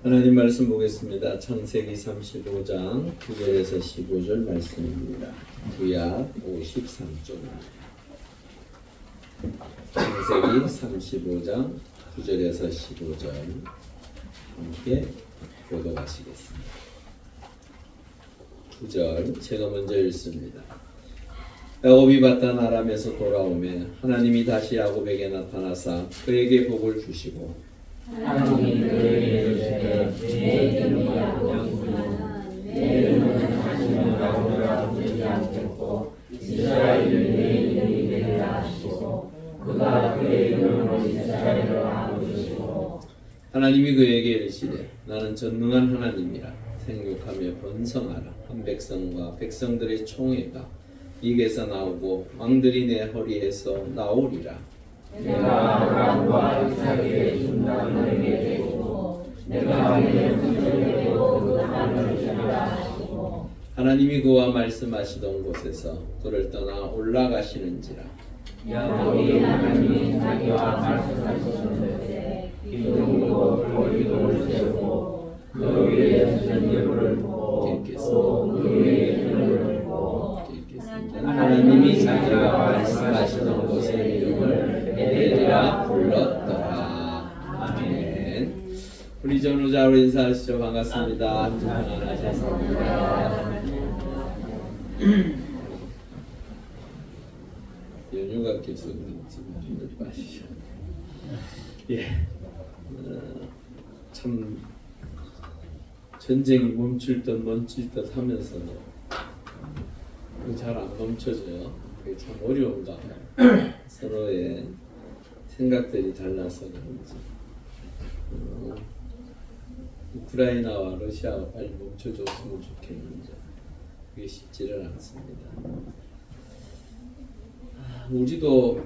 하나님 말씀 보겠습니다. 창세기 35장 9절에서 15절 말씀입니다. 구약 53쪽. 창세기 35장 9절에서 15절 함께 교독하시겠습니다. 9절 제가 먼저 읽습니다. 야곱이 바단 아람에서 돌아오매 하나님이 다시 야곱에게 나타나사 그에게 복을 주시고 하나님이 그에게 이르시되 내 이름이 야곱이구나 내 이름은 다시는 야곱이라 부르지 않겠고 이스라엘이 내 이름이 되리라 하시고 그가 그의 이름으로 이스라엘이라 부르시고 하나님이 그에게 이르시되 나는 전능한 하나님이라 생육하며 번성하라 한 백성과 백성들의 총회가 네게서 나오고 왕들이 내 허리에서 나오리라. 내가 아브라함과 이삭에게 준 땅을 주고 내가 그의 후손에게 그 땅을 주리라 하시고 하나님이 그와 말씀하시던 곳에서 그를 떠나 올라가시는지라. 야곱이 하나님이 자기와 말씀하시는 곳에 기둥이고 돌기둥을 세우고 그 위에 전제물을 두고 또 그 위에 기름을 부고 하나님이 자기와 말씀하시던 곳의 이름을 베델이라 불렀더라. 아멘. 우리 전우자로 인사하시죠. 반갑습니다. 반갑습니다. 연휴가 계속 힘들 빠시죠. 예. 참 전쟁이 멈출 듯 하면서도 잘 안 멈춰져요. 그게 참 어려운가. 서로의 생각들이 달라서 그런지. 우크라이나와 러시아가 빨리 멈춰줬으면 좋겠는데 그게 쉽지를 않습니다. 우리도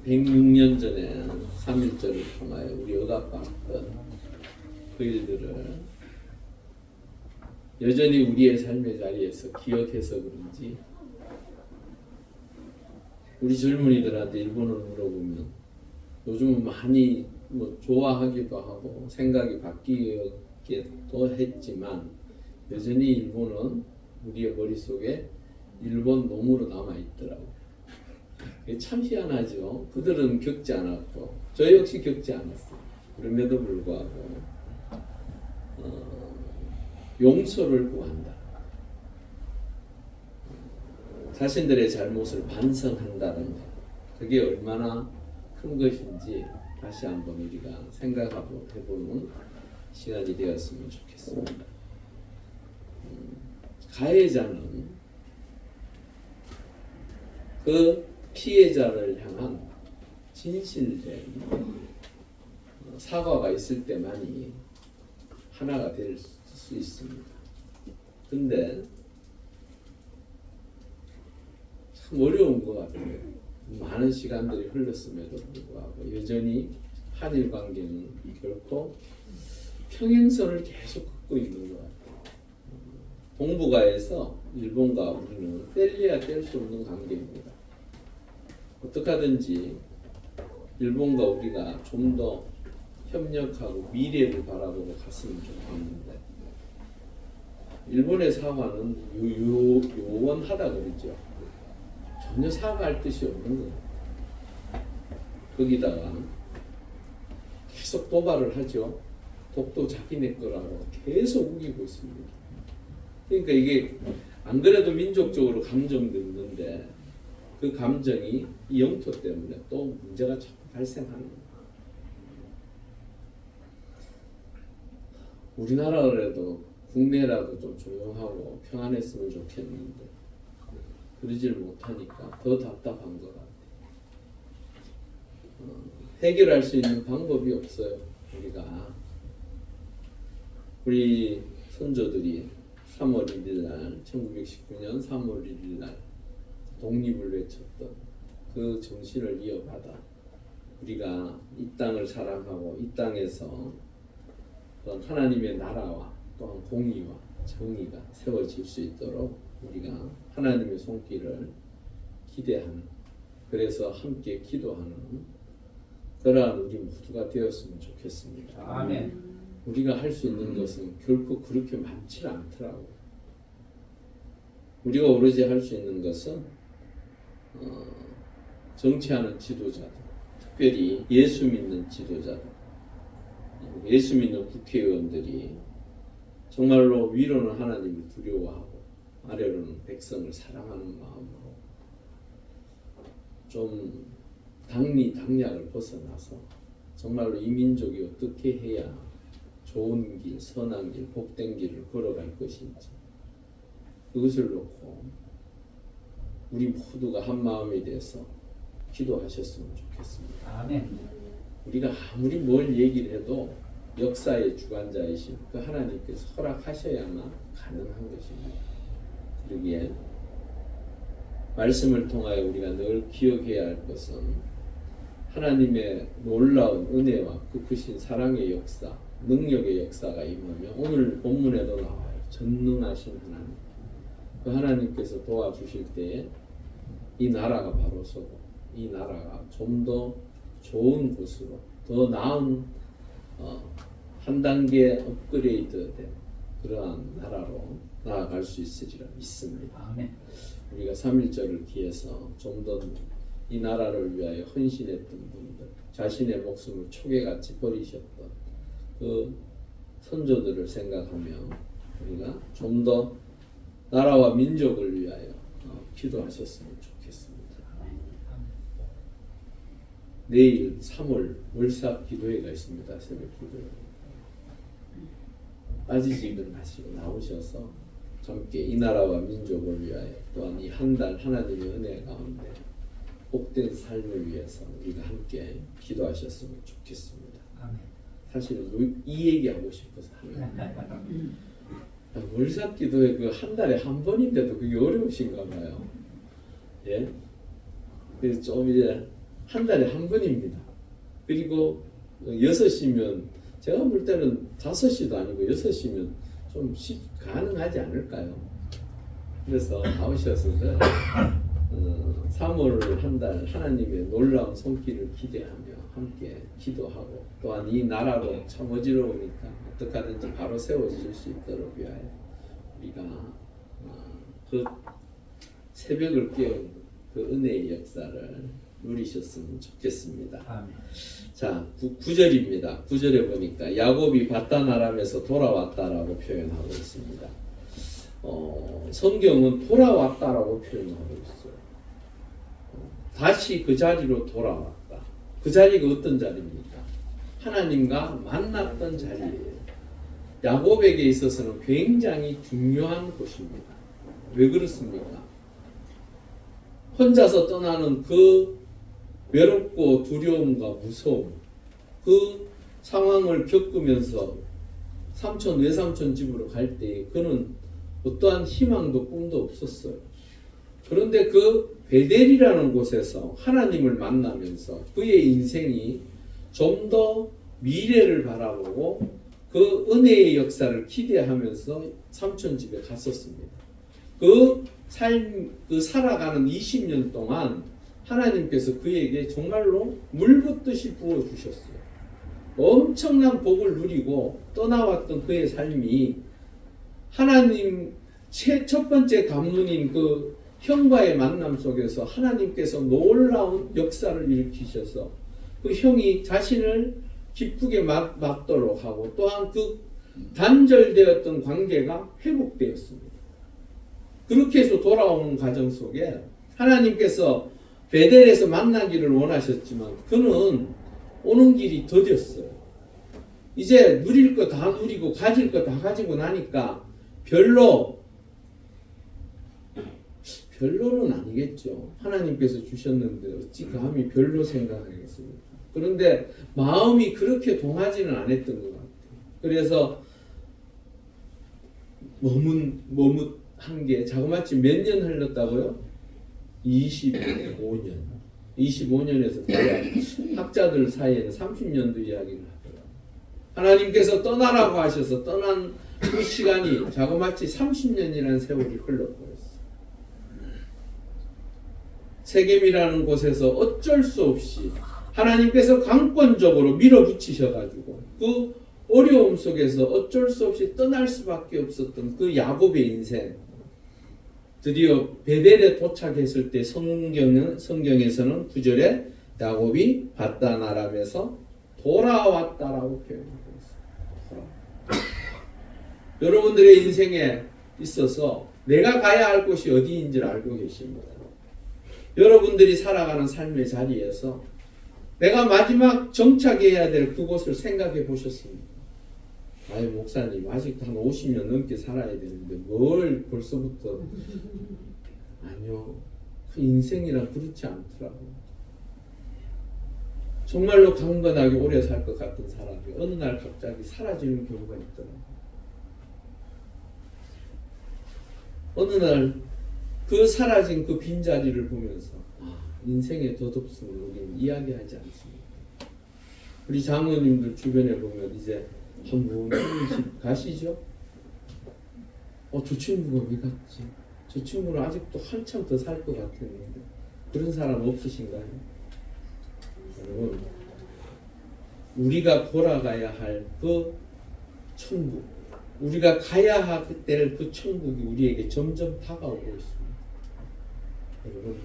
106년 전에 3.1절을 통하여 우리 억압받던 그 일들을 여전히 우리의 삶의 자리에서 기억해서 그런지 우리 젊은이들한테 일본어를 물어보면 요즘은 많이 좋아하기도 하고 생각이 바뀌기도 했지만 여전히 일본은 우리의 머릿속에 일본 놈으로 남아있더라고요. 참 희한하죠. 그들은 겪지 않았고 저 역시 겪지 않았어요. 그럼에도 불구하고 용서를 구한다. 자신들의 잘못을 반성한다는 것. 그게 얼마나 큰 것인지 다시 한번 우리가 생각해보는 시간이 되었으면 좋겠습니다. 가해자는 그 피해자를 향한 진실된 사과가 있을 때만이 하나가 될 수 있습니다. 근데 참 어려운 것 같아요. 많은 시간들이 흘렀음에도 불구하고 여전히 한일 관계는 결코 평행선을 계속 걷고 있는 것 같아요. 동북아에서 일본과 우리는 뗄래야 뗄 수 없는 관계입니다. 어떻게 하든지 일본과 우리가 좀 더 협력하고 미래를 바라보고 갔으면 좋겠는데 일본의 사과는 요원하다 그러죠. 전혀 사과할 뜻이 없는 거예요. 거기다가 계속 도발을 하죠. 독도 자기네 거라고 계속 우기고 있습니다. 그러니까 이게 안 그래도 민족적으로 감정도 있는데 그 감정이 이 영토 때문에 또 문제가 자꾸 발생하는 거예요. 우리나라라도 국내라도 좀 조용하고 평안했으면 좋겠는데 그러질 못하니까 더 답답한 것 같아요. 해결할 수 있는 방법이 없어요. 우리 선조들이 3월 1일 날 1919년 3월 1일 날 독립을 외쳤던 그 정신을 이어받아 우리가 이 땅을 사랑하고 이 땅에서 또한 하나님의 나라와 또한 공의와 정의가 세워질 수 있도록 우리가 하나님의 손길을 기대하는, 그래서 함께 기도하는 그러한 우리 모두가 되었으면 좋겠습니다. 아멘. 우리가 할 수 있는 것은 결코 그렇게 많지 않더라고. 우리가 오로지 할 수 있는 것은 정치하는 지도자들, 특별히 예수 믿는 지도자들, 예수 믿는 국회의원들이 정말로 위로는 하나님을 두려워하고 아래로는 백성을 사랑하는 마음으로 좀 당리당략을 벗어나서 정말로 이 민족이 어떻게 해야 좋은 길, 선한 길, 복된 길을 걸어갈 것인지 그것을 놓고 우리 모두가 한 마음이 돼서 기도하셨으면 좋겠습니다. 아멘. 우리가 아무리 뭘 얘기를 해도 역사의 주관자이신 그 하나님께서 허락하셔야만 가능한 것입니다. 그러기에 말씀을 통하여 우리가 늘 기억해야 할 것은 하나님의 놀라운 은혜와 그 크신 사랑의 역사, 능력의 역사가 임하며 오늘 본문에도 나와요. 전능하신 하나님. 그 하나님께서 도와주실 때에 이 나라가 바로 서고 이 나라가 좀 더 좋은 곳으로 더 나은 한 단계 업그레이드된 그러한 나라로 나아갈 수 있으리라 믿습니다. 아멘. 우리가 3.1절을 기해서 좀 더 이 나라를 위하여 헌신했던 분들, 자신의 목숨을 초계같이 버리셨던 그 선조들을 생각하며 우리가 좀 더 나라와 민족을 위하여 기도하셨으면 좋겠습니다. 내일 3월 월삭 기도회가 있습니다. 새벽 기도회. 빠지지는 마시고 나오셔서 함께 이 나라와 민족을 위하여 또한 이 한 달 하나님의 은혜 가운데 복된 삶을 위해서 우리가 함께 기도하셨으면 좋겠습니다. 아멘. 사실은 이 얘기하고 싶어서 하는 거예요. 월삭 기도회 그 한 달에 한 번인데도 그게 어려우신가 봐요. 예? 그래서 좀 이제 한 달에 한 번입니다. 그리고 6시면 제가 볼 때는 5시도 아니고 6시면 좀 가능하지 않을까요? 그래서 나오셔서 3월 한 달 하나님의 놀라운 손길을 기대하며 함께 기도하고 또한 이 나라로 참 어지러우니까 어떻게 하든지 바로 세워질 수 있도록 위하여 우리가 그 새벽을 깨운 그 은혜의 역사를 누리셨으면 좋겠습니다. 아멘. 자, 9절입니다. 9절에 보니까 야곱이 바다나람에서 돌아왔다라고 표현하고 있습니다. 성경은 돌아왔다라고 표현하고 있어요. 다시 그 자리로 돌아왔다. 그 자리가 어떤 자리입니까? 하나님과 만났던 자리예요. 야곱에게 있어서는 굉장히 중요한 곳입니다. 왜 그렇습니까? 혼자서 떠나는 그 외롭고 두려움과 무서움, 그 상황을 겪으면서 삼촌, 외삼촌 집으로 갈 때 그는 어떠한 희망도 꿈도 없었어요. 그런데 그 베델이라는 곳에서 하나님을 만나면서 그의 인생이 좀 더 미래를 바라보고 그 은혜의 역사를 기대하면서 삼촌 집에 갔었습니다. 그 살아가는 20년 동안 하나님께서 그에게 정말로 물 붓듯이 부어주셨어요. 엄청난 복을 누리고 떠나왔던 그의 삶이 하나님 첫 번째 관문인 그 형과의 만남 속에서 하나님께서 놀라운 역사를 일으키셔서 그 형이 자신을 기쁘게 맞도록 하고 또한 그 단절되었던 관계가 회복되었습니다. 그렇게 해서 돌아오는 과정 속에 하나님께서 베델에서 만나기를 원하셨지만 그는 오는 길이 더뎠어요. 이제 누릴 거 다 누리고 가질 거 다 가지고 나니까 별로는 아니겠죠. 하나님께서 주셨는데 어찌 감히 별로 생각하겠습니까? 그런데 마음이 그렇게 동하지는 않았던 것 같아요. 그래서 머뭇한 게 자그마치 몇 년 흘렀다고요? 25년. 25년에서 대략 학자들 사이에는 30년도 이야기를 하더라고요. 하나님께서 떠나라고 하셔서 떠난 그 시간이 자그마치 30년이라는 세월이 흘러버렸어요. 세겜이라는 곳에서 어쩔 수 없이 하나님께서 강권적으로 밀어붙이셔가지고 그 어려움 속에서 어쩔 수 없이 떠날 수밖에 없었던 그 야곱의 인생, 드디어 베델에 도착했을 때 성경에서는 9절에 야곱이 밧단 아람에서 돌아왔다라고 표현하고 있어요. 여러분들의 인생에 있어서 내가 가야 할 곳이 어디인지를 알고 계십니다. 여러분들이 살아가는 삶의 자리에서 내가 마지막 정착해야 될 그곳을 생각해 보셨습니까? 아유 목사님 아직도 한 50년 넘게 살아야 되는데 뭘 벌써부터. 아니요, 그 인생이란 그렇지 않더라고요. 정말로 강건하게 오래 살 것 같은 사람이 어느 날 갑자기 사라지는 경우가 있더라고요. 어느 날 그 사라진 그 빈자리를 보면서 인생의 덧없음을 우리는 이야기하지 않습니다. 우리 장로님들 주변에 보면 이제 한 분씩 가시죠? 저 친구가 왜 갔지? 저 친구는 아직도 한참 더 살 것 같았는데. 그런 사람 없으신가요? 여러분, 우리가 돌아가야 할 그 천국, 우리가 가야 될 그 천국이 우리에게 점점 다가오고 있습니다. 여러분,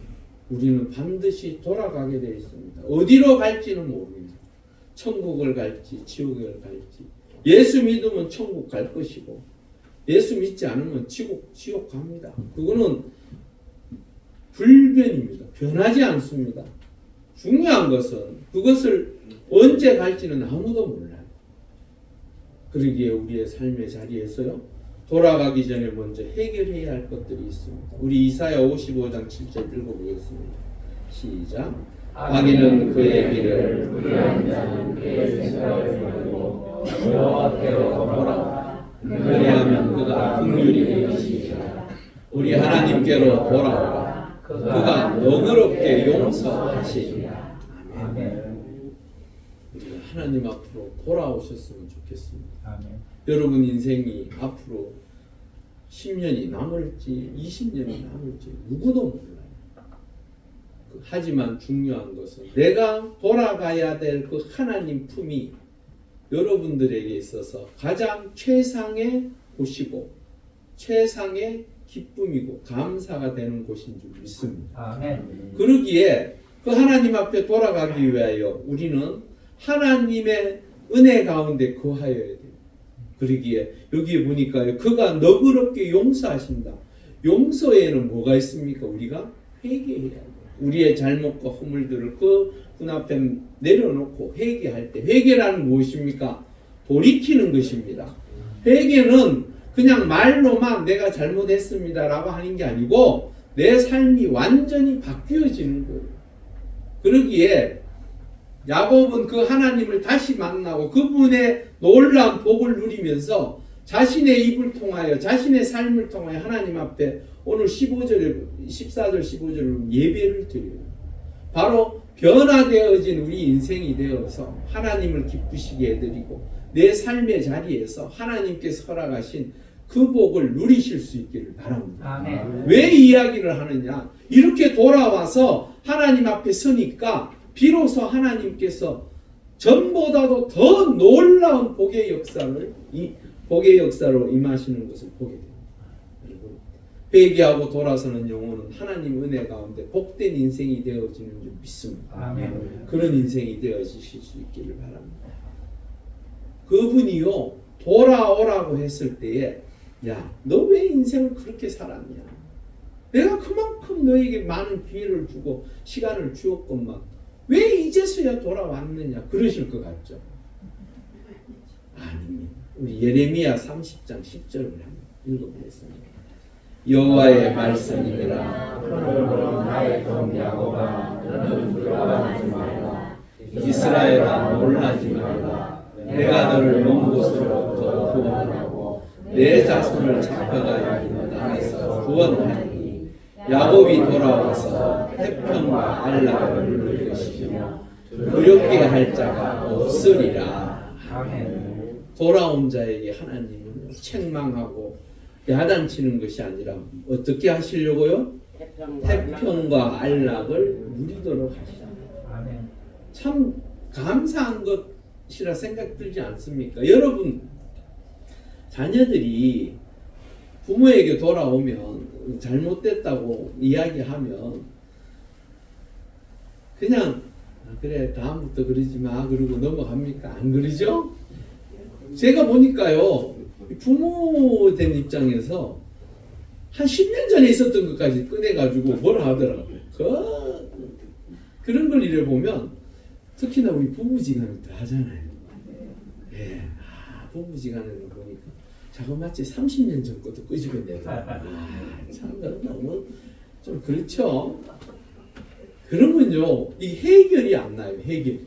우리는 반드시 돌아가게 되어 있습니다. 어디로 갈지는 모릅니다. 천국을 갈지 지옥을 갈지. 예수 믿으면 천국 갈 것이고 예수 믿지 않으면 지옥 갑니다. 그거는 불변입니다. 변하지 않습니다. 중요한 것은 그것을 언제 갈지는 아무도 몰라요. 그러기에 우리의 삶의 자리에서요, 돌아가기 전에 먼저 해결해야 할 것들이 있습니다. 우리 이사야 55장 7절 읽어보겠습니다. 시작. 악인은 그의 길을, 불의한 자는 그의 생각을 버리고 여호와께로 돌아오라. 그리하면 그가 긍휼히 여기시리라. 우리 하나님께로 돌아오라. 그가 너그럽게 용서하시리라. 아멘. 우리가 하나님 앞으로 돌아오셨으면 좋겠습니다. 아멘. 여러분 인생이 앞으로 10년이 남을지 20년이 남을지 누구도 몰라요. 하지만 중요한 것은 내가 돌아가야 될 그 하나님 품이 여러분들에게 있어서 가장 최상의 곳이고 최상의 기쁨이고 감사가 되는 곳인 줄 믿습니다. 아멘. 그러기에 그 하나님 앞에 돌아가기 위하여 우리는 하나님의 은혜 가운데 거하여야 돼요. 그러기에 여기에 보니까요, 그가 너그럽게 용서하신다. 용서에는 뭐가 있습니까? 우리가 회개해야 돼요. 우리의 잘못과 허물들을 그분 앞에 내려놓고 회개할 때, 회개라는 무엇입니까? 돌이키는 것입니다. 회개는 그냥 말로만 내가 잘못했습니다라고 하는 게 아니고 내 삶이 완전히 바뀌어지는 거예요. 그러기에 야곱은 그 하나님을 다시 만나고 그분의 놀라운 복을 누리면서 자신의 입을 통하여 자신의 삶을 통하여 하나님 앞에 오늘 14절 15절로 예배를 드려요. 바로 변화되어진 우리 인생이 되어서 하나님을 기쁘시게 해드리고 내 삶의 자리에서 하나님께서 허락하신 그 복을 누리실 수 있기를 바랍니다. 아멘. 왜 이야기를 하느냐? 이렇게 돌아와서 하나님 앞에 서니까 비로소 하나님께서 전보다도 더 놀라운 복의 역사로 임하시는 것을 보게 됩니다. 여러분, 회개하고 돌아서는 영혼은 하나님 은혜 가운데 복된 인생이 되어지는 줄 믿습니다. 아멘. 그런 인생이 되어지실 수 있기를 바랍니다. 그분이요, 돌아오라고 했을 때에 야, 너 왜 인생을 그렇게 살았냐? 내가 그만큼 너에게 많은 기회를 주고 시간을 주었건만 왜 이제서야 돌아왔느냐? 그러실 것 같죠? 아닙니다. 우리 예레미야 30장 10절을 한번 읽어보겠습니다. 여호와의 말씀이니라. 그러므로 나의 종 야곱아, 너는 두려워하지 말라. 이스라엘아, 놀라지 말라. 내가 너를 먼 곳으로부터 구원하고 내 자손을 잡혀가 있는 땅에서 구원하니 야곱이 돌아와서 태평과 안락을 누릴 것이며 두렵게 할 자가 없으리라. 아멘. 돌아온 자에게 하나님은 책망하고 야단치는 것이 아니라 어떻게 하시려고요? 태평과 안락을 누리도록 하시라. 아멘. 참 감사한 것 것이라 생각 들지 않습니까? 여러분 자녀들이 부모에게 돌아오면 잘못됐다고 이야기하면 그냥 그래 다음부터 그러지 마 그러고 넘어갑니까? 안 그러죠? 제가 보니까요 부모 된 입장에서 한 10년 전에 있었던 것까지 꺼내가지고 뭐라 하더라고요. 그런 걸 이래 보면 특히나 우리 부부지간은 더 하잖아요. 예, 부부지간에는 보니까 자그마치 30년 전 것도 끄집어내더라고요. 참 너무 좀 그렇죠. 그러면요 이 해결이 안 나요. 해결.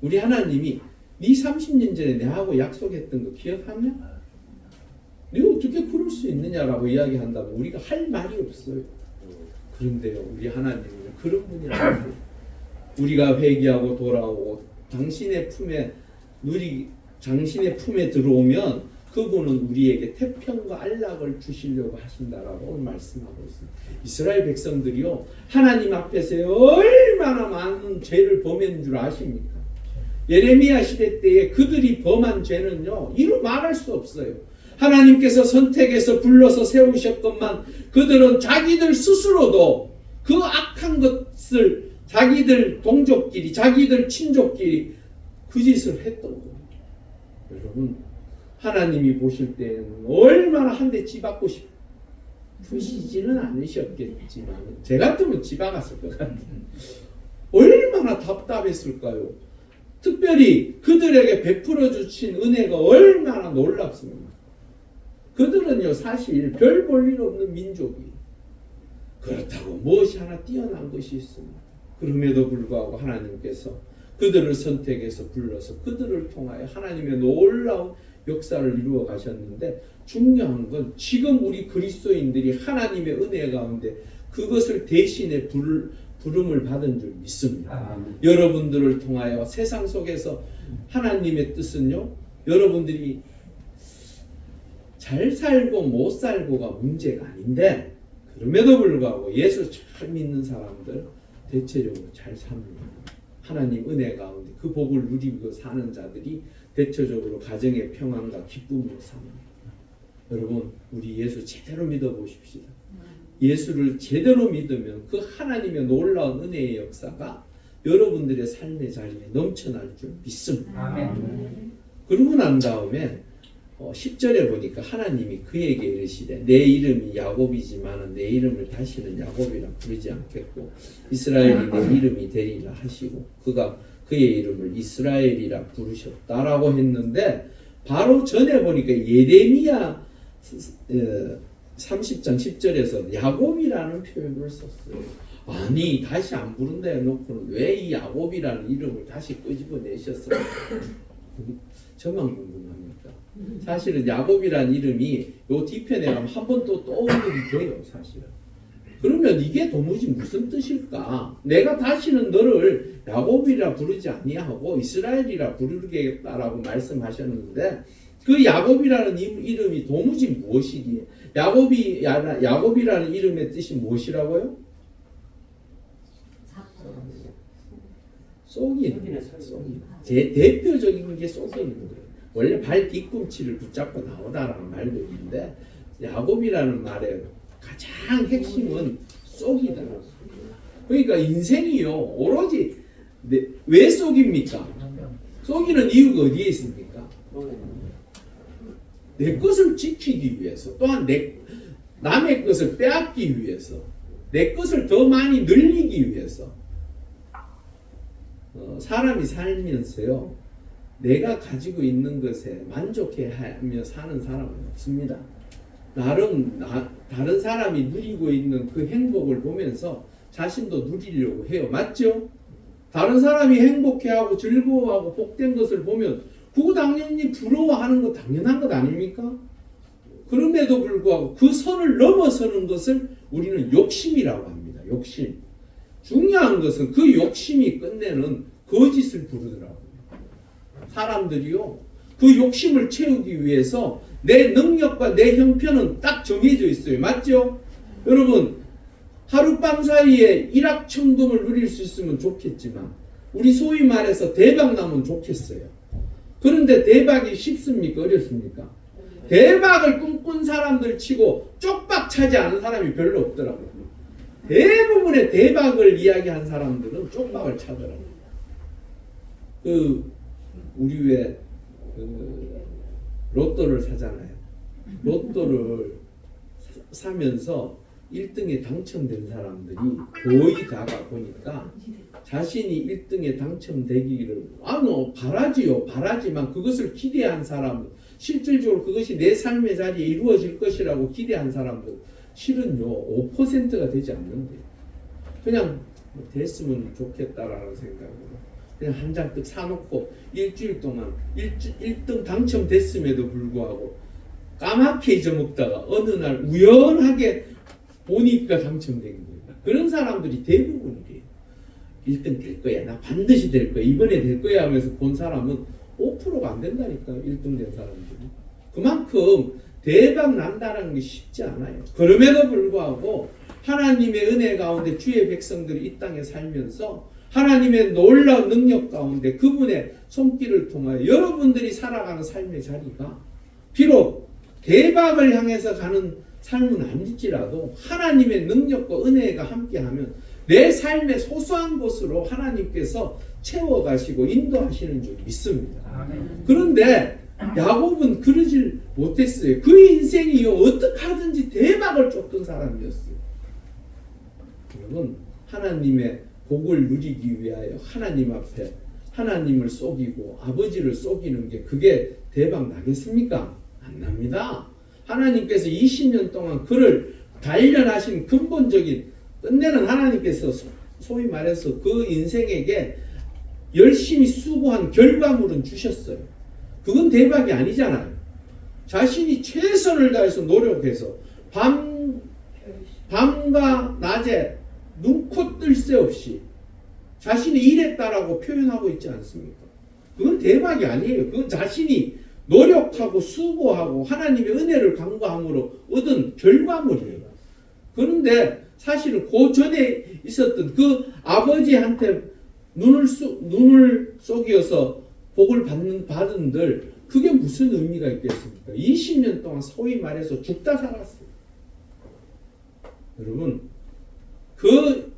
우리 하나님이 네 30년 전에 내하고 약속했던 거 기억하냐? 네가 어떻게 그럴 수 있느냐라고 이야기한다면 우리가 할 말이 없어요. 그런데요 우리 하나님은 그런 분이 아니에요. 우리가 회개하고 돌아오고 당신의 품에 들어오면 그분은 우리에게 태평과 안락을 주시려고 하신다라고 오늘 말씀하고 있습니다. 이스라엘 백성들이요 하나님 앞에서 얼마나 많은 죄를 범한 줄 아십니까? 예레미야 시대 때에 그들이 범한 죄는요 이루 말할 수 없어요. 하나님께서 선택해서 불러서 세우셨건만 그들은 자기들 스스로도 그 악한 것을 자기들 동족끼리 자기들 친족끼리 그 짓을 했던 거예요. 여러분 하나님이 보실 때는 얼마나 한 대 찌박고 싶으시지는 않으셨겠지만 제 같으면 찌박았을 것 같아요. 얼마나 답답했을까요? 특별히 그들에게 베풀어 주신 은혜가 얼마나 놀랍습니다. 그들은요 사실 별 볼 일 없는 민족이에요. 그렇다고 무엇이 하나 뛰어난 것이 있습니다. 그럼에도 불구하고 하나님께서 그들을 선택해서 불러서 그들을 통하여 하나님의 놀라운 역사를 이루어 가셨는데 중요한 건 지금 우리 그리스도인들이 하나님의 은혜 가운데 그것을 대신에 부름을 받은 줄 믿습니다. 여러분들을 통하여 세상 속에서 하나님의 뜻은요 여러분들이 잘 살고 못 살고가 문제가 아닌데 그럼에도 불구하고 예수 잘 믿는 사람들 대체적으로 잘 삽니다. 하나님 은혜 가운데 그 복을 누리고 사는 자들이 대체적으로 가정의 평안과 기쁨으로 삽니다. 여러분 우리 예수 제대로 믿어보십시다. 예수를 제대로 믿으면 그 하나님의 놀라운 은혜의 역사가 여러분들의 삶의 자리에 넘쳐날 줄 믿습니다. 아멘. 그러고 난 다음에 10절에 보니까 하나님이 그에게 이르시되 내 이름이 야곱이지만 내 이름을 다시는 야곱이라 부르지 않겠고 이스라엘이 내 이름이 되리라 하시고 그가 그의 이름을 이스라엘이라 부르셨다라고 했는데 바로 전에 보니까 예레미야 30장 10절에서 야곱이라는 표현을 썼어요. 아니 다시 안 부른다 해놓고는 왜 이 야곱이라는 이름을 다시 끄집어내셨어요? 저만 궁금합니다. 사실은 야곱이라는 이름이 요 뒤편에 가면 한 번 또 떠오르게 돼요. 사실은. 그러면 이게 도무지 무슨 뜻일까? 내가 다시는 너를 야곱이라 부르지 아니하고 이스라엘이라 부르겠다라고 말씀하셨는데 그 야곱이라는 이름이 도무지 무엇이기에? 야곱이라는 이름의 뜻이 무엇이라고요? 쏙이는 제 대표적인 게 쏙이는 거예요. 원래 발 뒤꿈치를 붙잡고 나오다라는 말도 있는데 야곱이라는 말의 가장 핵심은 쏙이다. 그러니까 인생이요 오로지 왜 쏙입니까? 쏙이는 이유가 어디에 있습니까? 내 것을 지키기 위해서 또한 남의 것을 빼앗기 위해서 내 것을 더 많이 늘리기 위해서 사람이 살면서요 내가 가지고 있는 것에 만족해하며 사는 사람은 없습니다. 다른 사람이 누리고 있는 그 행복을 보면서 자신도 누리려고 해요. 맞죠? 다른 사람이 행복해하고 즐거워하고 복된 것을 보면 그거 당연히 부러워하는 거 당연한 것 아닙니까? 그럼에도 불구하고 그 선을 넘어서는 것을 우리는 욕심이라고 합니다. 욕심. 중요한 것은 그 욕심이 끝내는 거짓을 부르더라고요. 사람들이요. 그 욕심을 채우기 위해서 내 능력과 내 형편은 딱 정해져 있어요. 맞죠? 여러분 하룻밤 사이에 일확천금을 누릴 수 있으면 좋겠지만 우리 소위 말해서 대박 나면 좋겠어요. 그런데 대박이 쉽습니까? 어렵습니까? 대박을 꿈꾼 사람들 치고 쪽박 차지 않은 사람이 별로 없더라고요. 대부분의 대박을 이야기한 사람들은 쪽박을 차더라고요. 우리 왜 로또를 사잖아요. 로또를 사면서 1등에 당첨된 사람들이 거의 다가 보니까 자신이 1등에 당첨되기를 바라지요. 바라지만 그것을 기대한 사람, 실질적으로 그것이 내 삶의 자리에 이루어질 것이라고 기대한 사람들 실은요 5%가 되지 않는데요. 그냥 됐으면 좋겠다라는 생각으로 그냥 한 장씩 사놓고 일주일 동안 1등 당첨됐음에도 불구하고 까맣게 잊어먹다가 어느 날 우연하게 보니까 당첨된 거예요. 그런 사람들이 대부분이래요. 1등 될 거야. 나 반드시 될 거야. 이번에 될 거야 하면서 본 사람은 5%가 안 된다니까. 1등 된 사람들이. 그만큼 대박 난다는 게 쉽지 않아요. 그럼에도 불구하고 하나님의 은혜 가운데 주의 백성들이 이 땅에 살면서 하나님의 놀라운 능력 가운데 그분의 손길을 통하여 여러분들이 살아가는 삶의 자리가 비록 대박을 향해서 가는 삶은 아닐지라도 하나님의 능력과 은혜가 함께하면 내 삶의 소소한 곳으로 하나님께서 채워가시고 인도하시는 줄 믿습니다. 그런데 야곱은 그러질 못했어요. 그 인생이요 어떻게 하든지 대박을 쫓던 사람이었어요. 여러분 하나님의 복을 누리기 위하여 하나님 앞에 하나님을 속이고 아버지를 속이는 게 그게 대박 나겠습니까? 안 납니다. 하나님께서 20년 동안 그를 단련하신 근본적인 끝내는 하나님께서 소위 말해서 그 인생에게 열심히 수고한 결과물은 주셨어요. 그건 대박이 아니잖아요. 자신이 최선을 다해서 노력해서 밤과 낮에 눈코 뜰 새 없이 자신이 일했다라고 표현하고 있지 않습니까? 그건 대박이 아니에요. 그건 자신이 노력하고 수고하고 하나님의 은혜를 간구함으로 얻은 결과물이에요. 그런데 사실은 그 전에 있었던 그 아버지한테 눈을 속여서 복을 받은들 그게 무슨 의미가 있겠습니까? 20년 동안 소위 말해서 죽다 살았어요. 여러분 그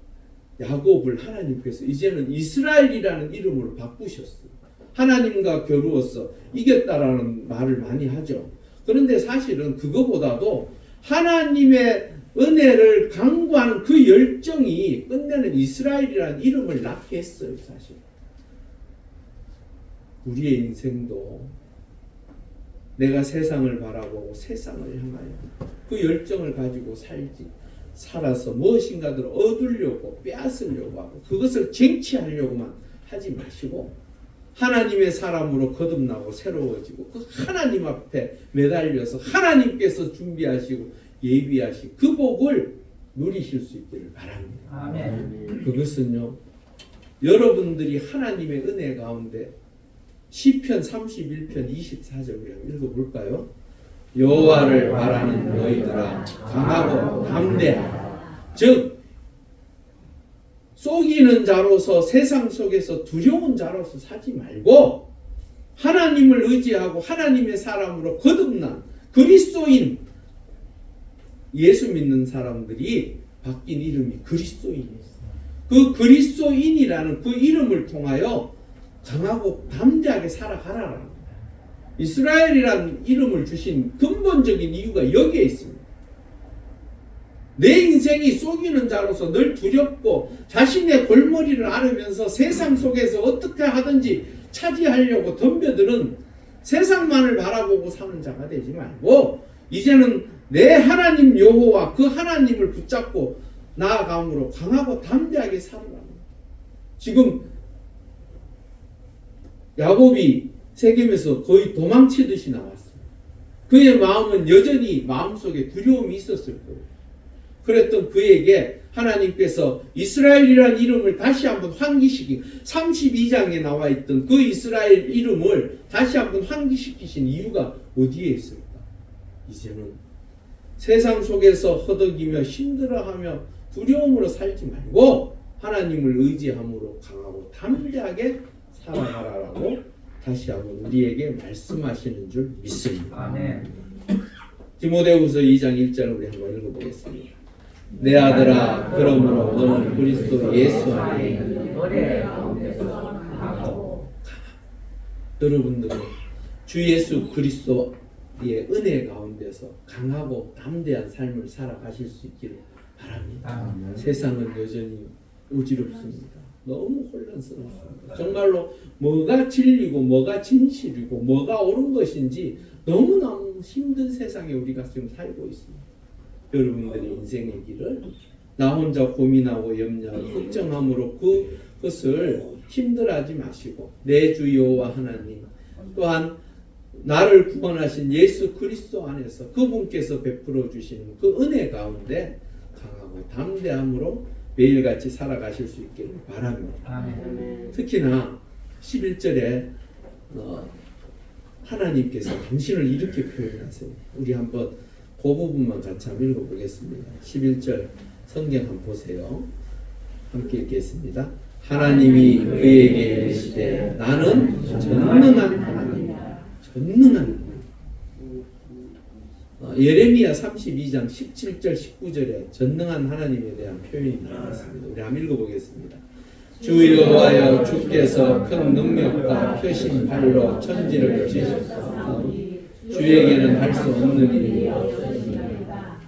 야곱을 하나님께서 이제는 이스라엘이라는 이름으로 바꾸셨어요. 하나님과 겨루어서 이겼다라는 말을 많이 하죠. 그런데 사실은 그거보다도 하나님의 은혜를 강구하는 그 열정이 끝내는 이스라엘이라는 이름을 낳게 했어요. 사실 우리의 인생도 내가 세상을 바라보고 세상을 향하여 그 열정을 가지고 살아서 무엇인가를 얻으려고 빼앗으려고 하고 그것을 쟁취하려고만 하지 마시고 하나님의 사람으로 거듭나고 새로워지고 그 하나님 앞에 매달려서 하나님께서 준비하시고 예비하신 그 복을 누리실 수 있기를 바랍니다. 아멘. 그것은요 여러분들이 하나님의 은혜 가운데 시편 31편 24절을 읽어볼까요? 여호와를 바라는 너희들아 강하고 담대하라. 즉 속이는 자로서 세상 속에서 두려운 자로서 사지 말고 하나님을 의지하고 하나님의 사람으로 거듭난 그리스도인 예수 믿는 사람들이 바뀐 이름이 그리스도인이에요. 그 그리스도인이라는 그 이름을 통하여 강하고 담대하게 살아가라라는 거예요. 이스라엘이라는 이름을 주신 근본적인 이유가 여기에 있습니다. 내 인생이 속이는 자로서 늘 두렵고 자신의 골머리를 앓으면서 세상 속에서 어떻게 하든지 차지하려고 덤벼드는 세상만을 바라보고 사는 자가 되지 말고 이제는 내 하나님 여호와 그 하나님을 붙잡고 나아감으로 강하고 담대하게 살아가는 지금 야곱이 세겜에서 거의 도망치듯이 나왔어요. 그의 마음은 여전히 마음속에 두려움이 있었을 거예요. 그랬던 그에게 하나님께서 이스라엘이라는 이름을 다시 한번 환기시킨 32장에 나와 있던 그 이스라엘 이름을 다시 한번 환기시키신 이유가 어디에 있을까? 이제는 세상 속에서 허덕이며 힘들어하며 두려움으로 살지 말고 하나님을 의지함으로 강하고 담대하게 살아가라라고 다시 한번 우리에게 말씀하시는 줄 믿습니다. 아멘. 디모데후서 2장 1절 우리 한번 읽어보겠습니다. 내 아들아, 그러므로 너는 그리스도 예수 안에 있는 은혜 가운데서 강하고 여러분들은 주 예수 그리스도의 은혜 가운데서 강하고 담대한 삶을 살아가실 수 있기를 바랍니다. 아멘. 세상은 여전히 어지럽습니다. 너무 혼란스럽습니다. 정말로 뭐가 진리고 뭐가 진실이고 뭐가 옳은 것인지 너무너무 힘든 세상에 우리가 지금 살고 있습니다. 여러분들의 인생의 길을 나 혼자 고민하고 염려하고 걱정함으로 그것을 힘들어하지 마시고 내 주 여호와 하나님 또한 나를 구원하신 예수 그리스도 안에서 그분께서 베풀어 주시는 그 은혜 가운데 강하고 담대함으로 매일같이 살아가실 수 있기를 바랍니다. 아멘. 특히나 11절에 하나님께서 당신을 이렇게 표현하세요. 우리 한번 그 부분만 같이 한번 읽어보겠습니다. 11절 성경 한번 보세요. 함께 읽겠습니다. 하나님이 그에게 이르시되 나는 전능한 하나님이다. 전능한 하나님. 예레미야 32장 17절 19절에 전능한 하나님에 대한 표현이 나왔습니다. 우리 한번 읽어보겠습니다. 주 여호와여 주께서 큰 능력과 펴신 발로 천지를 지으셨사오니 주에게는 할 수 없는 일이 없으시니이다.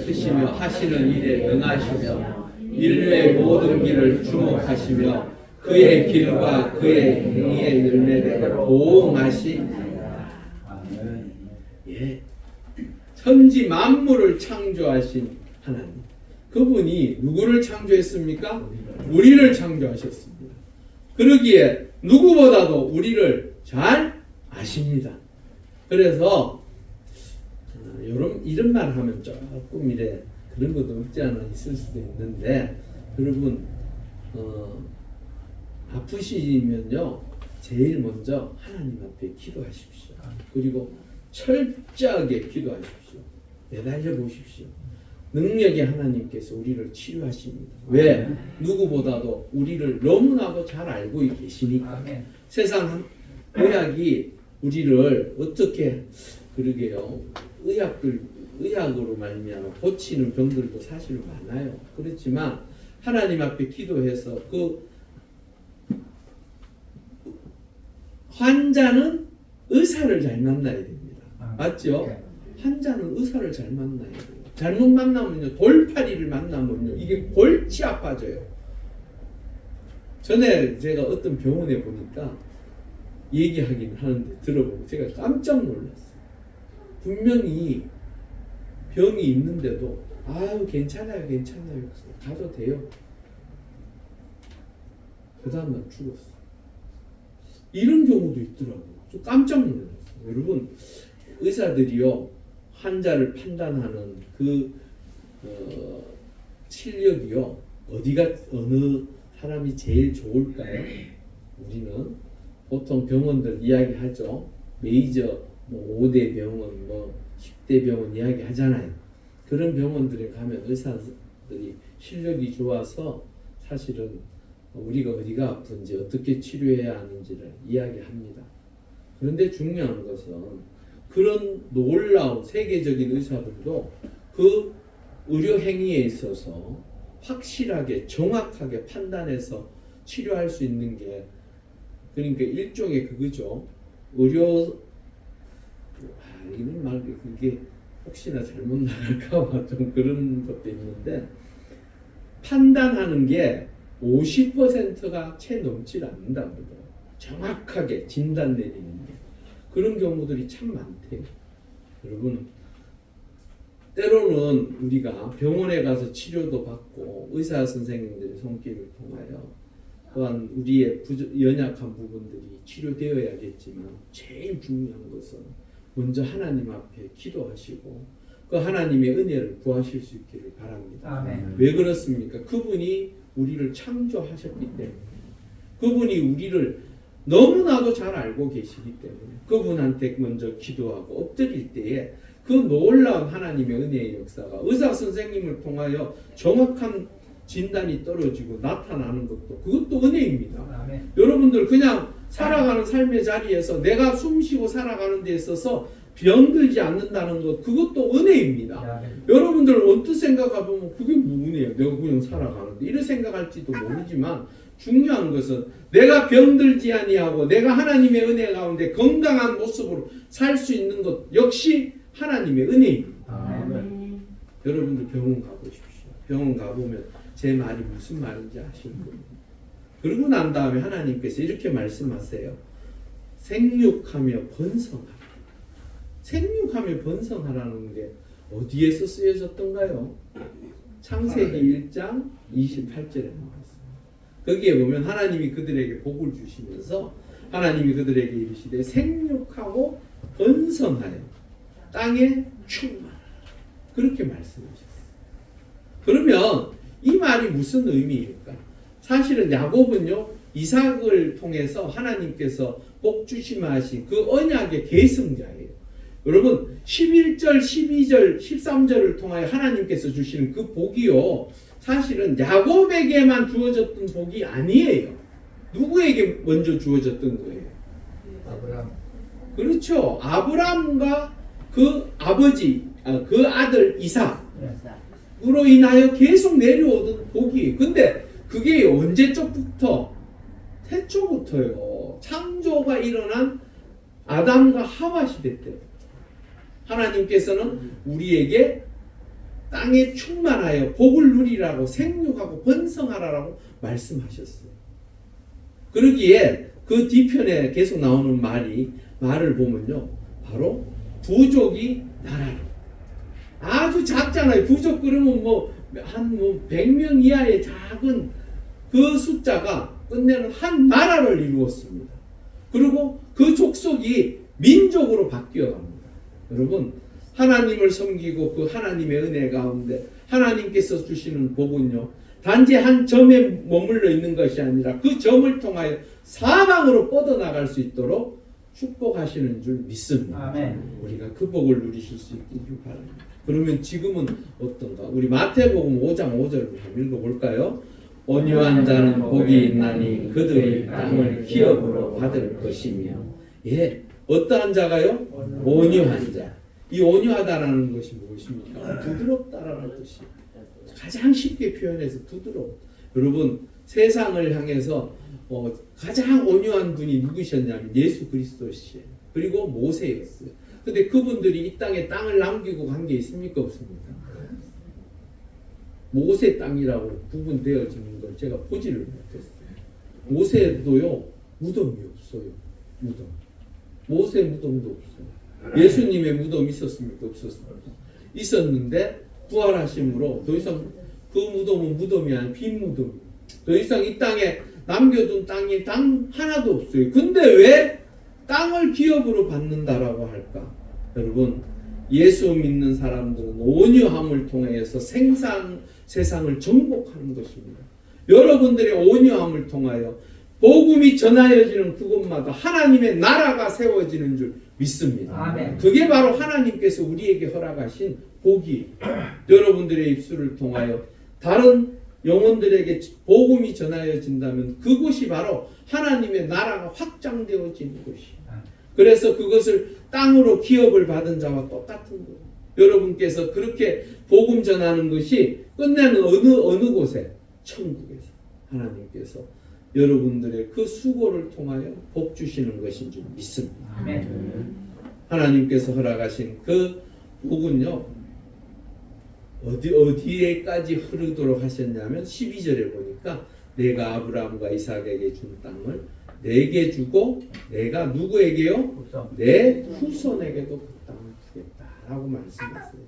크시며 하시는 일에 능하시며 인류의 모든 길을 주목하시며 그의 길과 그의 행위의 열매대로 보응하시니이다. 예, 천지 만물을 창조하신 하나님, 그분이 누구를 창조했습니까? 우리를 창조하셨습니다. 그러기에 누구보다도 우리를 잘 아십니다. 그래서 여러분 이런 말 하면 조금 이래 그런 것도 없지 않아 있을 수도 있는데, 여러분 아프시면요 제일 먼저 하나님 앞에 기도하십시오. 그리고 철저하게 기도하십시오. 매달려 보십시오. 능력의 하나님께서 우리를 치료하십니다. 왜? 누구보다도 우리를 너무나도 잘 알고 계시니까. 세상 의학이 우리를 어떻게, 그러게요, 의학으로 말미암아 고치는 병들도 사실 많아요. 그렇지만 하나님 앞에 기도해서 그 환자는 의사를 잘 만나야 됩니다. 맞죠? 환자는 의사를 잘 만나야 돼요. 잘못 만나면요, 돌팔이를 만나면요, 이게 골치 아파져요. 전에 제가 어떤 병원에 보니까 얘기하긴 하는데 들어보고 제가 깜짝 놀랐어요. 분명히 병이 있는데도 아유 괜찮아요 가도 돼요. 그 다음날 죽었어. 이런 경우도 있더라고요. 좀 깜짝 놀랐어요. 여러분, 의사들이요 환자를 판단하는 그 실력이요 어느 사람이 제일 좋을까요? 우리는 보통 병원들 이야기하죠. 메이저 5대 병원 10대 병원 이야기 하잖아요. 그런 병원들에 가면 의사들이 실력이 좋아서 사실은 우리가 어디가 아픈지 어떻게 치료해야 하는지를 이야기합니다. 그런데 중요한 것은 그런 놀라운 세계적인 의사들도 그 의료 행위에 있어서 확실하게 정확하게 판단해서 치료할 수 있는 게, 그러니까 일종의 그거죠. 이런 말 그게 혹시나 잘못 나갈까봐 좀 그런 것도 있는데, 판단하는 게 50%가 채 넘질 않는다고 그러더라고요. 정확하게 진단 내리는 게. 그런 경우들이 참 많대요. 여러분, 때로는 우리가 병원에 가서 치료도 받고 의사 선생님들의 손길을 통하여 또한 우리의 연약한 부분들이 치료되어야겠지만, 제일 중요한 것은 먼저 하나님 앞에 기도하시고 그 하나님의 은혜를 구하실 수 있기를 바랍니다. 아멘. 왜 그렇습니까? 그분이 우리를 창조하셨기 때문에, 그분이 우리를 너무나도 잘 알고 계시기 때문에 그분한테 먼저 기도하고 엎드릴 때에 그 놀라운 하나님의 은혜의 역사가 의사 선생님을 통하여 정확한 진단이 떨어지고 나타나는 것도 그것도 은혜입니다. 아멘. 여러분들 그냥 살아가는 삶의 자리에서 내가 숨쉬고 살아가는 데 있어서 병들지 않는다는 것 그것도 은혜입니다. 아멘. 여러분들 언뜻 생각해보면 그게 뭐 은혜예요. 내가 그냥 살아가는데 이런 생각할지도 모르지만 중요한 것은 내가 병들지 아니하고 내가 하나님의 은혜 가운데 건강한 모습으로 살 수 있는 것 역시 하나님의 은혜입니다. 아멘. 여러분들 병원 가보십시오. 병원 가보면 제 말이 무슨 말인지 아실 거예요. 그러고 난 다음에 하나님께서 이렇게 말씀하세요. 생육하며 번성하라. 생육하며 번성하라는 게 어디에서 쓰여졌던가요? 창세기 1장 28절에 나왔어요. 거기에 보면 하나님이 그들에게 복을 주시면서 하나님이 그들에게 이르시되 생육하고 번성하여 땅에 충만하라. 그렇게 말씀하셨어요. 그러면 이 말이 무슨 의미일까? 사실은 야곱은요 이삭을 통해서 하나님께서 복 주심하신 그 언약의 계승자예요. 여러분 11절, 12절, 13절을 통하여 하나님께서 주시는 그 복이요 사실은 야곱에게만 주어졌던 복이 아니에요. 누구에게 먼저 주어졌던 거예요? 아브라함. 그렇죠. 아브라함과 그 아버지, 그 아들 이삭으로 인하여 계속 내려오던 복이. 근데 그게 언제적부터? 태초부터요. 창조가 일어난 아담과 하와 시대 때부터 하나님께서는 우리에게 땅에 충만하여 복을 누리라고 생육하고 번성하라라고 말씀하셨어요. 그러기에 그 뒤편에 계속 나오는 말을 보면요. 바로 부족이 나라로. 아주 작잖아요. 부족 그러면 한 100명 이하의 작은 그 숫자가 끝내는 한 나라를 이루었습니다. 그리고 그 족속이 민족으로 바뀌어 갑니다. 여러분 하나님을 섬기고 그 하나님의 은혜 가운데 하나님께서 주시는 복은요 단지 한 점에 머물러 있는 것이 아니라 그 점을 통하여 사방으로 뻗어나갈 수 있도록 축복하시는 줄 믿습니다. 아멘. 우리가 그 복을 누리실 수 있기를 바랍니다. 그러면 지금은 어떤가? 우리 마태복음 5장 5절을 한번 읽어볼까요? 온유한 자는 복이 있나니 그들이 땅을 기업으로 받을 것이며. 예, 어떠한 자가요? 온유한 자. 이 온유하다라는 것이 무엇입니까? 부드럽다라는 뜻이. 가장 쉽게 표현해서 부드러워. 여러분 세상을 향해서 가장 온유한 분이 누구셨냐면 예수 그리스도시에요. 그리고 모세였어요. 근데 그분들이 이 땅에 땅을 남기고 간 게 있습니까? 없습니까? 모세 땅이라고 구분되어지는 걸 제가 보지를 못했어요. 모세도요 무덤이 없어요. 무덤. 모세 무덤도 없어요. 예수님의 무덤 있었습니까? 없었습니까? 있었는데 부활하심으로 더 이상 그 무덤은 무덤이 아니라 빈 무덤. 더 이상 이 땅에 남겨둔 땅이 땅 하나도 없어요. 근데 왜 땅을 기업으로 받는다라고 할까? 여러분 예수 믿는 사람들은 온유함을 통해서 세상을 정복하는 것입니다. 여러분들의 온유함을 통하여 복음이 전하여지는 그곳마다 하나님의 나라가 세워지는 줄 믿습니다. 아멘. 그게 바로 하나님께서 우리에게 허락하신 복이 여러분들의 입술을 통하여 다른 영혼들에게 복음이 전하여진다면 그곳이 바로 하나님의 나라가 확장되어지는 곳이에요. 그래서 그것을 땅으로 기업을 받은 자와 똑같은 거예요. 여러분께서 그렇게 복음 전하는 것이 끝내는 어느 곳에? 천국에서 하나님께서 여러분들의 그 수고를 통하여 복 주시는 것인 줄 믿습니다. 아멘. 하나님께서 허락하신 그 복은요 어디에까지 흐르도록 하셨냐면 12절에 보니까 내가 아브라함과 이삭에게 준 땅을 내게 주고 내가 누구에게요? 후손. 내 후손에게도 그 땅을 주겠다라고 말씀했어요.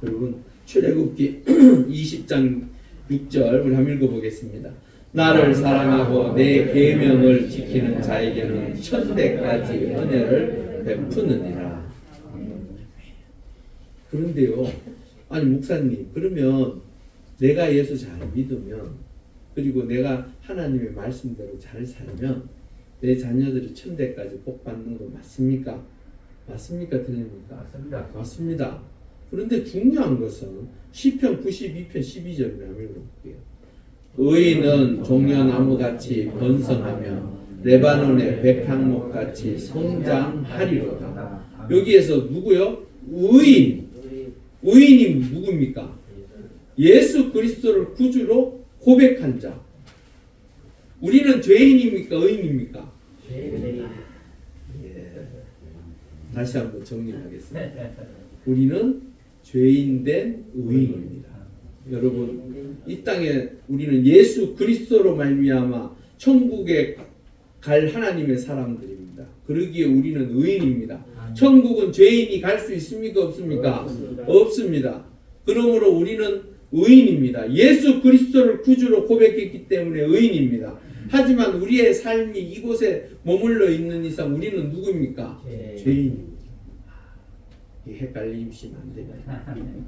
여러분 출애굽기 20장 6절 우리 한번 읽어보겠습니다. 나를 사랑하고 내 계명을 지키는 자에게는 천대까지 은혜를 베푸느니라. 그런데요, 아니 목사님, 그러면 내가 예수 잘 믿으면 그리고 내가 하나님의 말씀대로 잘 살면 내 자녀들이 천대까지 복 받는 거 맞습니까? 맞습니까? 틀립니까? 맞습니다. 맞습니다. 그런데 중요한 것은 시편 92편 12절을 한번 읽어볼게요. 의인은 종려나무같이 번성하며 레바논의 백향목같이 성장하리로다. 여기에서 누구요? 의인. 의인이 누굽니까? 예수 그리스도를 구주로 고백한 자. 우리는 죄인입니까? 의인입니까? 다시 한번 정리하겠습니다. 우리는 죄인된 의인입니다. 여러분, 이 땅에 우리는 예수 그리스도로 말미암아 천국에 갈 하나님의 사람들입니다. 그러기에 우리는 의인입니다. 천국은 죄인이 갈 수 있습니까? 없습니까? 없습니다. 그러므로 우리는 의인입니다. 예수 그리스도를 구주로 고백했기 때문에 의인입니다. 하지만 우리의 삶이 이곳에 머물러 있는 이상 우리는 누구입니까? 죄인입니다. 헷갈리시면 안 됩니다.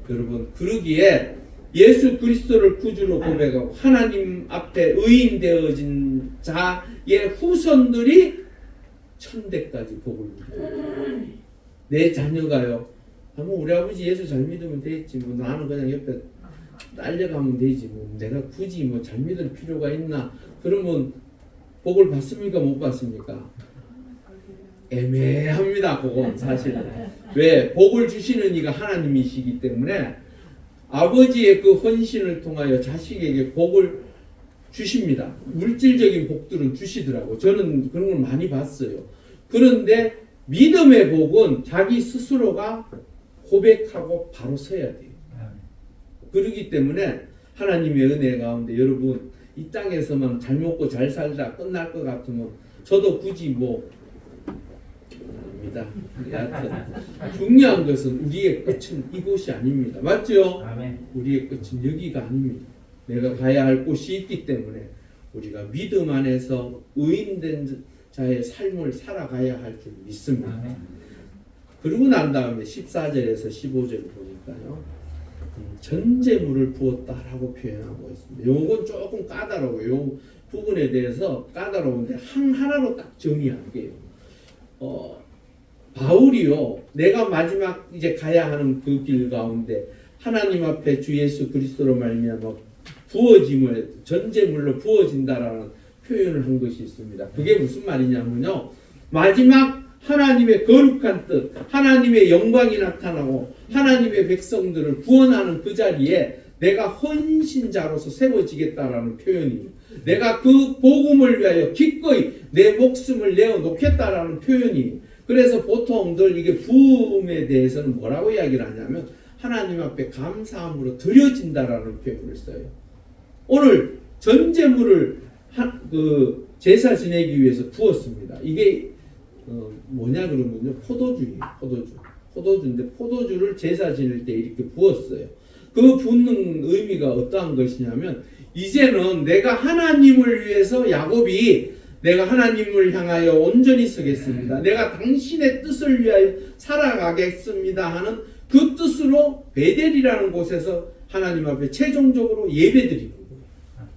여러분, 그러기에 예수 그리스도를 구주로 고백하고 하나님 앞에 의인 되어진 자의 후손들이 천대까지 복을 누립니다. 내 자녀가요, 뭐 우리 아버지 예수 잘 믿으면 되겠지, 뭐 나는 그냥 옆에 딸려가면 되지, 뭐 내가 굳이 뭐 잘 믿을 필요가 있나? 그러면 복을 받습니까? 못 받습니까? 애매합니다. 그건 사실은. 왜? 복을 주시는 이가 하나님이시기 때문에 아버지의 그 헌신을 통하여 자식에게 복을 주십니다. 물질적인 복들은 주시더라고. 저는 그런 걸 많이 봤어요. 그런데 믿음의 복은 자기 스스로가 고백하고 바로 서야 돼요. 그렇기 때문에 하나님의 은혜 가운데 여러분, 이 땅에서만 잘 먹고 잘 살다 끝날 것 같으면 저도 굳이 뭐 아닙니다. 여하튼 중요한 것은 우리의 끝은 이곳이 아닙니다. 맞죠? 우리의 끝은 여기가 아닙니다. 내가 가야 할 곳이 있기 때문에 우리가 믿음 안에서 의인된 자의 삶을 살아가야 할 줄 믿습니다. 그러고 난 다음에 14절에서 15절을 보니까요, 전제물을 부었다라고 표현하고 있습니다. 요건 조금 까다로워요. 요 부분에 대해서 까다로운데 하나로 딱 정리할게요. 바울이요, 내가 마지막 이제 가야 하는 그 길 가운데 하나님 앞에 주 예수 그리스도로 말미암아 부어짐을 전제물로 부어진다라는 표현을 한 것이 있습니다. 그게 무슨 말이냐면요, 마지막 하나님의 거룩한 뜻, 하나님의 영광이 나타나고 하나님의 백성들을 구원하는 그 자리에 내가 헌신자로서 세워지겠다라는 표현입니다. 내가 그 복음을 위하여 기꺼이 내 목숨을 내어 놓겠다라는 표현이. 그래서 보통들 이게 부음에 대해서는 뭐라고 이야기를 하냐면 하나님 앞에 감사함으로 드려진다라는 표현을 써요. 오늘 전제물을 그 제사 지내기 위해서 부었습니다. 이게 뭐냐 그러면요, 포도주예요. 포도주인데 포도주를 제사 지낼 때 이렇게 부었어요. 그 붓는 의미가 어떠한 것이냐면, 이제는 내가 하나님을 위해서 야곱이 내가 하나님을 향하여 온전히 서겠습니다. 내가 당신의 뜻을 위하여 살아가겠습니다 하는 그 뜻으로 베델이라는 곳에서 하나님 앞에 최종적으로 예배드리는 거예요.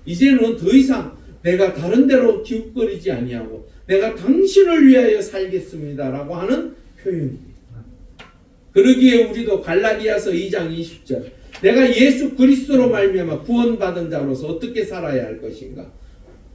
이제는 더 이상 내가 다른 데로 기웃거리지 아니하고 내가 당신을 위하여 살겠습니다라고 하는 표현입니다. 그러기에 우리도 갈라디아서 2장 20절, 내가 예수 그리스도로 말미암아 구원받은 자로서 어떻게 살아야 할 것인가?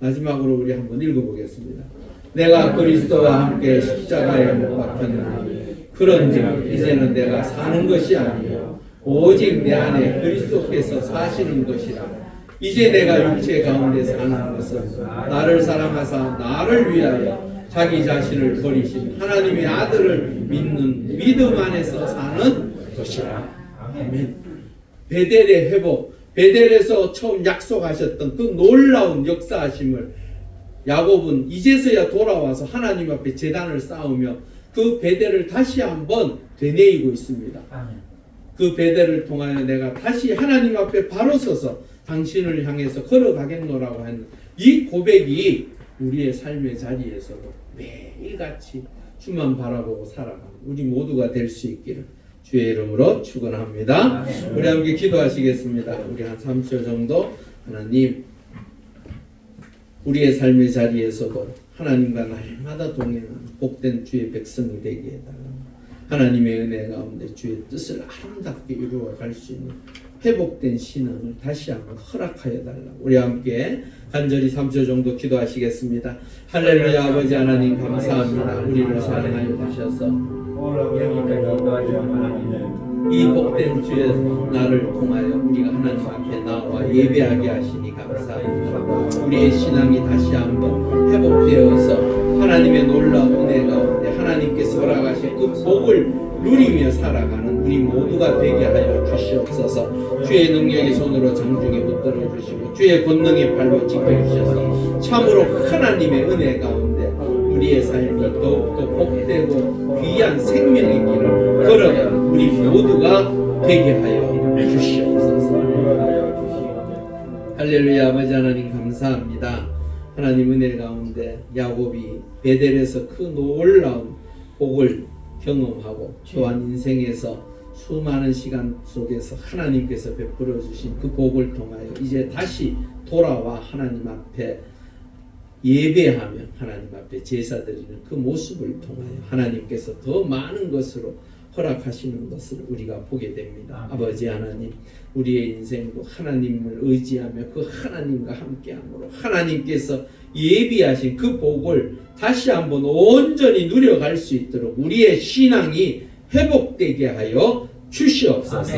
마지막으로 우리 한번 읽어보겠습니다. 내가 그리스도와 함께 십자가에 못 박혔나니 그런즉 이제는 내가 사는 것이 아니요 오직 내 안에 그리스도께서 사시는 것이라. 이제 내가 육체 가운데 사는 것은 나를 사랑하사 나를 위하여 자기 자신을 버리신 하나님의 아들을 믿는 믿음 안에서 사는 것이라. 아멘. 베델의 회복, 베델에서 처음 약속하셨던 그 놀라운 역사하심을 야곱은 이제서야 돌아와서 하나님 앞에 제단을 쌓으며 그 베델을 다시 한번 되뇌이고 있습니다. 그 베델을 통하여 내가 다시 하나님 앞에 바로 서서 당신을 향해서 걸어가겠노라고 하는 이 고백이 우리의 삶의 자리에서도 매일같이 주만 바라보고 살아가는 우리 모두가 될 수 있기를 주의 이름으로 축원합니다. 우리 함께 기도하시겠습니다. 우리 한 3초 정도. 하나님, 우리의 삶의 자리에서도 하나님과 날마다 동행하는 복된 주의 백성이 되게 해달라. 하나님의 은혜 가운데 주의 뜻을 아름답게 이루어 갈 수 있는 회복된 신앙을 다시 한번 허락하여 달라고 우리 함께 간절히 3초 정도 기도하시겠습니다. 할렐루야. 아버지 하나님 감사합니다. 우리를 사랑하여 주셔서 이 복된 주의 날을 통하여 우리가 하나님 앞에 나와 예배하게 하시니 감사합니다. 우리의 신앙이 다시 한번 회복되어서 하나님의 놀라운 은혜 가운데 하나님께서 허락하신 그 복을 누리며 살아가는 우리 모두가 되게 하여 주시옵소서. 주의 능력의 손으로 장중에 붙들어 주시고 주의 권능의 발로 지켜주셔서 참으로 하나님의 은혜 가운데 우리의 삶이 더욱더 복되고 귀한 생명의 길을 걸어가는 우리 모두가 되게 하여 주시옵소서. 할렐루야. 아버지 하나님 감사합니다. 하나님 은혜 가운데 야곱이 베델에서 그 놀라운 복을 경험하고 또한 인생에서 수많은 시간 속에서 하나님께서 베풀어 주신 그 복을 통하여 이제 다시 돌아와 하나님 앞에 예배하며 하나님 앞에 제사 드리는 그 모습을 통하여 하나님께서 더 많은 것으로 허락하시는 것을 우리가 보게 됩니다. 아버지 하나님, 우리의 인생도 하나님을 의지하며 그 하나님과 함께함으로 하나님께서 예비하신 그 복을 다시 한번 온전히 누려갈 수 있도록 우리의 신앙이 회복되게 하여 주시옵소서.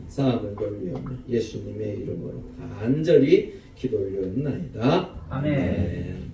감사함을 돌리며 예수님의 이름으로 간절히 기도 올려옵나이다. 아멘.